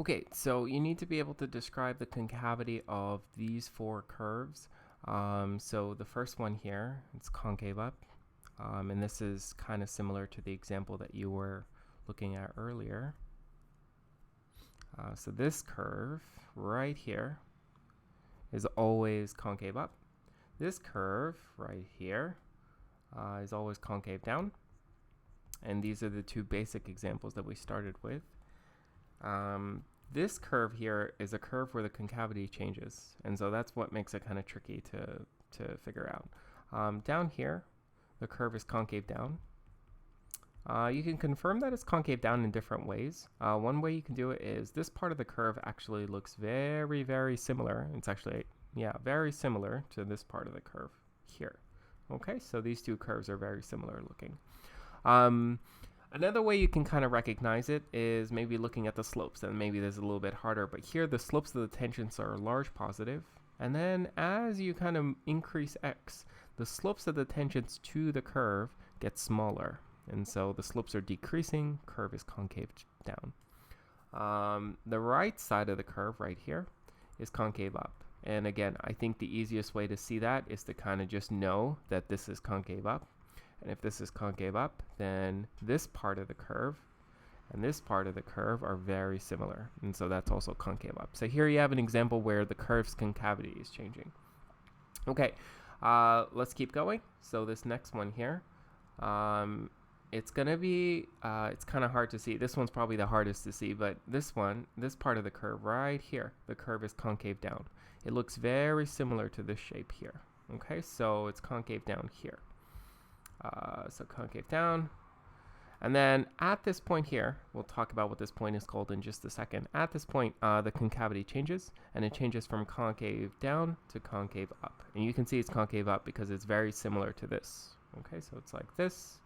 Okay, so you need to be able to describe the concavity of these four curves. So the first one here, it's concave up. And this is kind of similar to the example that you were looking at earlier. So this curve right here is always concave up. This curve right here is always concave down. And these are the two basic examples that we started with. This curve here is a curve where the concavity changes, and so that's what makes it kind of tricky to figure out. Down here, the curve is concave down. You can confirm that it's concave down in different ways. One way you can do it is this part of the curve actually looks very, very similar. It's actually, yeah, very similar to this part of the curve here. Okay, so these two curves are very similar looking. Another way you can kind of recognize it is maybe looking at the slopes, and maybe this is a little bit harder, but here the slopes of the tangents are large positive, and then as you kind of increase x, the slopes of the tangents to the curve get smaller, and so the slopes are decreasing, curve is concave down. The right side of the curve right here is concave up, and again, I think the easiest way to see that is to kind of just know that this is concave up. And if this is concave up, then this part of the curve and this part of the curve are very similar. And so that's also concave up. So here you have an example where the curve's concavity is changing. Okay, let's keep going. So this next one here, it's going to be, it's kind of hard to see. This one's probably the hardest to see, but this one, this part of the curve right here, the curve is concave down. It looks very similar to this shape here. Okay, so it's concave down here. So concave down, and then at this point here, we'll talk about what this point is called in just a second. At this point, the concavity changes, and it changes from concave down to concave up. And you can see it's concave up because it's very similar to this. Okay, so it's like this.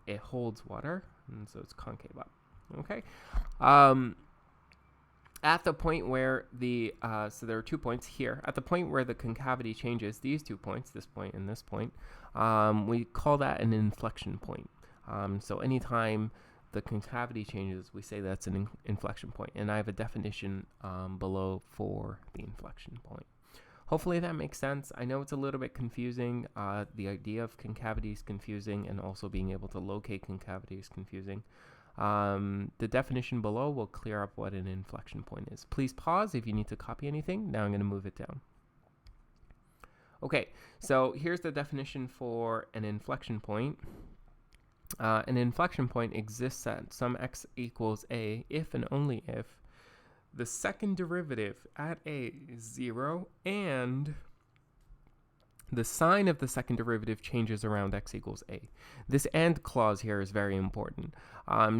It holds water, and so it's concave up. Okay. At the point where the, so there are 2 points here. At the point where the concavity changes, these 2 points, this point and this point, we call that an inflection point. So anytime the concavity changes, we say that's an inflection point. And I have a definition below for the inflection point. Hopefully that makes sense. I know it's a little bit confusing. The idea of concavity is confusing, and also being able to locate concavity is confusing. The definition below will clear up what an inflection point is. Please pause if you need to copy anything. Now I'm going to move it down. Okay, so here's the definition for an inflection point. An inflection point exists at some x equals a if and only if the second derivative at a is 0 and the sign of the second derivative changes around x equals a. This and clause here is very important.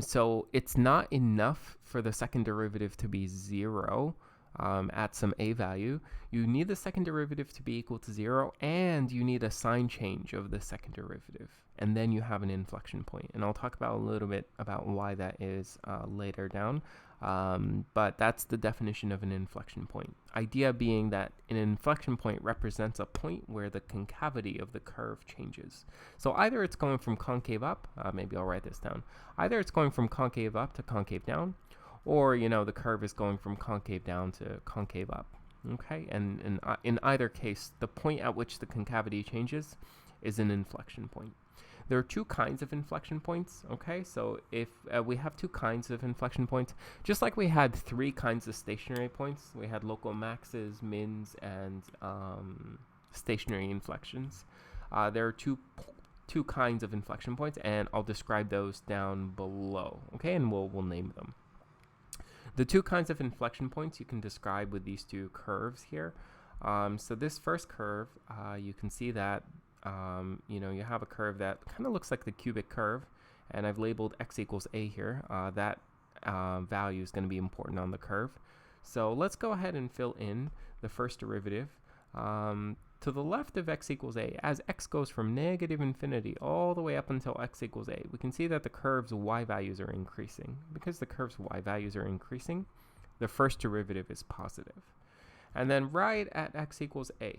So it's not enough for the second derivative to be 0 at some a value. You need the second derivative to be equal to 0, and you need a sign change of the second derivative. And then you have an inflection point. And I'll talk about a little bit about why that is later down. But that's the definition of an inflection point. Idea being that an inflection point represents a point where the concavity of the curve changes. So either it's going from concave up, maybe I'll write this down. Either it's going from concave up to concave down, or, you know, the curve is going from concave down to concave up. Okay, and in either case, the point at which the concavity changes is an inflection point. There are 2 kinds of inflection points, okay? So if we have 2 kinds of inflection points, just like we had 3 kinds of stationary points, we had local maxes, mins, and stationary inflections. There are two kinds of inflection points, and I'll describe those down below, okay? And we'll name them. The 2 kinds of inflection points you can describe with these 2 curves here. So this first curve, you can see that you know, you have a curve that kind of looks like the cubic curve, and I've labeled x equals a here. That value is going to be important on the curve. So let's go ahead and fill in the first derivative. To the left of x equals a, as x goes from negative infinity all the way up until x equals a, we can see that the curve's y values are increasing. Because the curve's y values are increasing, the first derivative is positive. And then right at x equals a,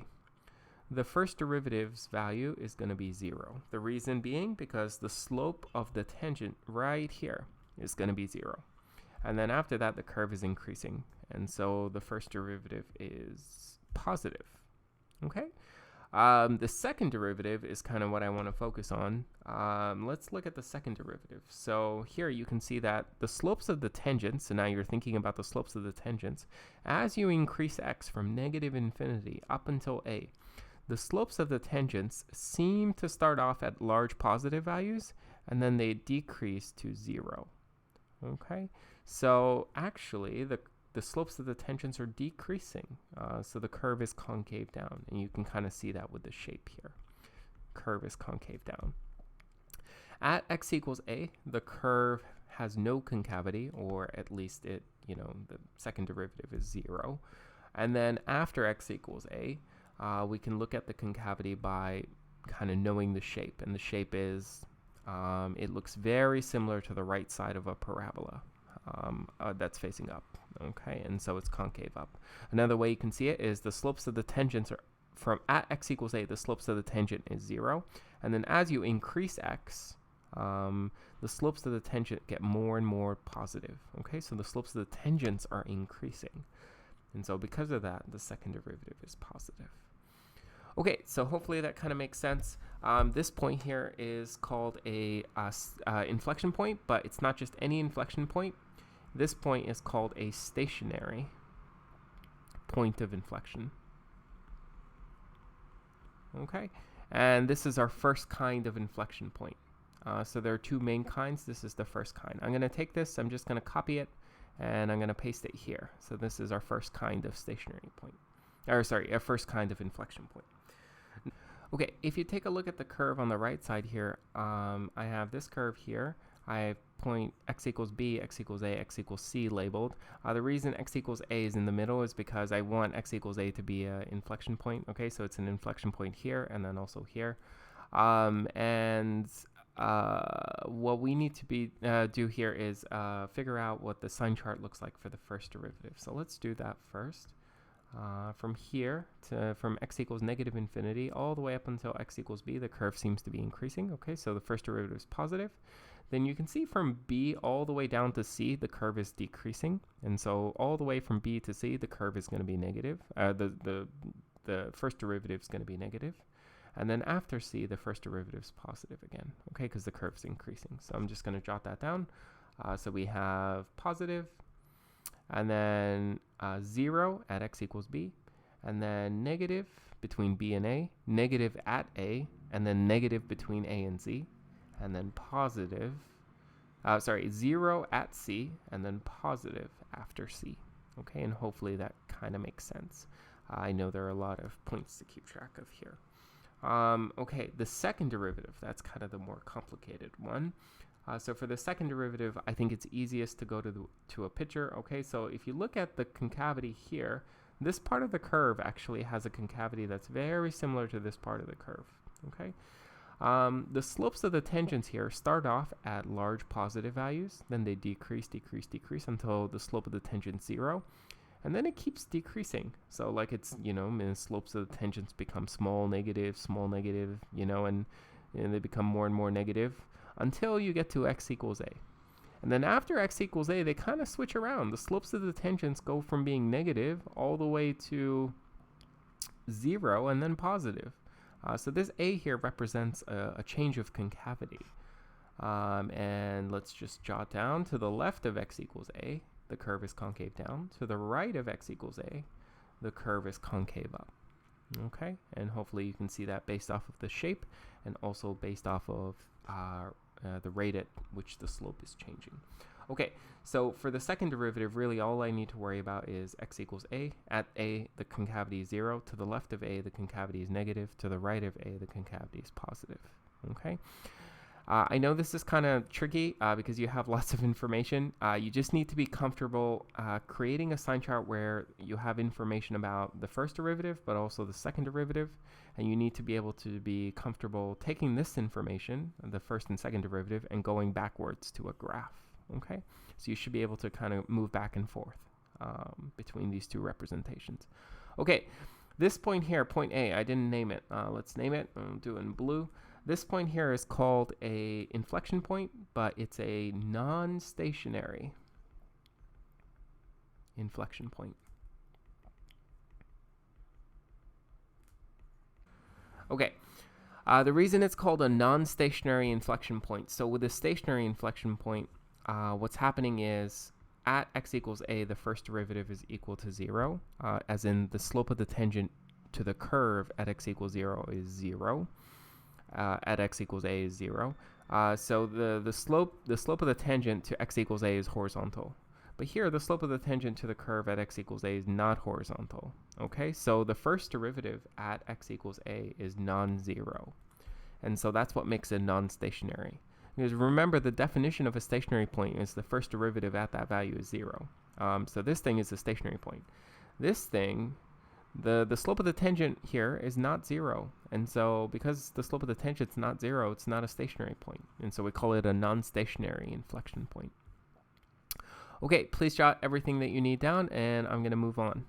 the first derivative's value is going to be 0. The reason being because the slope of the tangent right here is going to be 0. And then after that, the curve is increasing. And so the first derivative is positive. Okay? The second derivative is kind of what I want to focus on. Let's look at the second derivative. So here you can see that the slopes of the tangents, so now you're thinking about the slopes of the tangents, as you increase x from negative infinity up until a, the slopes of the tangents seem to start off at large positive values, and then they decrease to 0. Okay? So actually, the slopes of the tangents are decreasing. So the curve is concave down, and you can kind of see that with the shape here. Curve is concave down. At x equals a, the curve has no concavity, or at least it, the second derivative is 0. And then after x equals a, we can look at the concavity by kind of knowing the shape, and the shape is, it looks very similar to the right side of a parabola that's facing up. Okay, and so it's concave up. Another way you can see it is the slopes of the tangents are from at x equals a, the slopes of the tangent is 0. And then as you increase x, the slopes of the tangent get more and more positive. Okay, so the slopes of the tangents are increasing. And so because of that, the second derivative is positive. Okay, so hopefully that kind of makes sense. This point here is called a inflection point, but it's not just any inflection point. This point is called a stationary point of inflection. Okay, and this is our first kind of inflection point. So there are two main kinds. This is the first kind. I'm going to take this, I'm just going to copy it, and I'm going to paste it here. So this is our first kind of stationary point. Or sorry, our first kind of inflection point. Okay, if you take a look at the curve on the right side here, I have this curve here. I have point x equals b, x equals a, x equals c labeled. The reason x equals a is in the middle is because I want x equals a to be an inflection point. Okay, so it's an inflection point here and then also here. What we need to do here is figure out what the sign chart looks like for the first derivative. So let's do that first. From here, from x equals negative infinity all the way up until x equals b, the curve seems to be increasing. Okay, so the first derivative is positive. Then you can see from b all the way down to c, the curve is decreasing. And so all the way from b to c, the curve is going to be negative. The first derivative is going to be negative. And then after c, the first derivative is positive again, okay, because the curve is increasing. So I'm just going to jot that down. So we have positive, and then 0 at x equals b, and then negative between b and a, negative at a, and then negative between a and z, and then positive, 0 at c, and then positive after c. Okay, and hopefully that kind of makes sense. I know there are a lot of points to keep track of here. Okay, the second derivative, that's kind of the more complicated one. So for the second derivative, I think it's easiest to go to a picture. Okay, so if you look at the concavity here, this part of the curve actually has a concavity that's very similar to this part of the curve. Okay, the slopes of the tangents here start off at large positive values, then they decrease until the slope of the tangent 0. And then it keeps decreasing. So like it's, the slopes of the tangents become small negative, and they become more and more negative until you get to x equals a. And then after x equals a, they kind of switch around. The slopes of the tangents go from being negative all the way to 0 and then positive. So this a here represents a change of concavity. And let's just jot down to the left of x equals a, the curve is concave down. To the right of x equals a, the curve is concave up. Okay, and hopefully you can see that based off of the shape and also based off of the rate at which the slope is changing. Okay, so for the second derivative, really all I need to worry about is x equals a. At a, the concavity is 0. To the left of a, the concavity is negative. To the right of a, the concavity is positive. Okay. I know this is kind of tricky because you have lots of information. You just need to be comfortable creating a sign chart where you have information about the first derivative, but also the second derivative. And you need to be able to be comfortable taking this information, the first and second derivative, and going backwards to a graph. Okay, so you should be able to kind of move back and forth between these two representations. Okay, this point here, point A, I didn't name it. Let's name it. I'll do it in blue. This point here is called a inflection point, but it's a non-stationary inflection point. Okay, the reason it's called a non-stationary inflection point, so with a stationary inflection point, what's happening is at x equals a, the first derivative is equal to 0, as in the slope of the tangent to the curve at x equals 0 is 0. At x equals a is 0. So the slope of the tangent to x equals a is horizontal. But here, the slope of the tangent to the curve at x equals a is not horizontal. Okay, so the first derivative at x equals a is non-zero. And so that's what makes it non-stationary. Because remember, the definition of a stationary point is the first derivative at that value is 0. So this thing is a stationary point. This thing, the slope of the tangent here is not 0. And so because the slope of the tangent is not 0, it's not a stationary point. And so we call it a non-stationary inflection point. Okay, please jot everything that you need down, and I'm going to move on.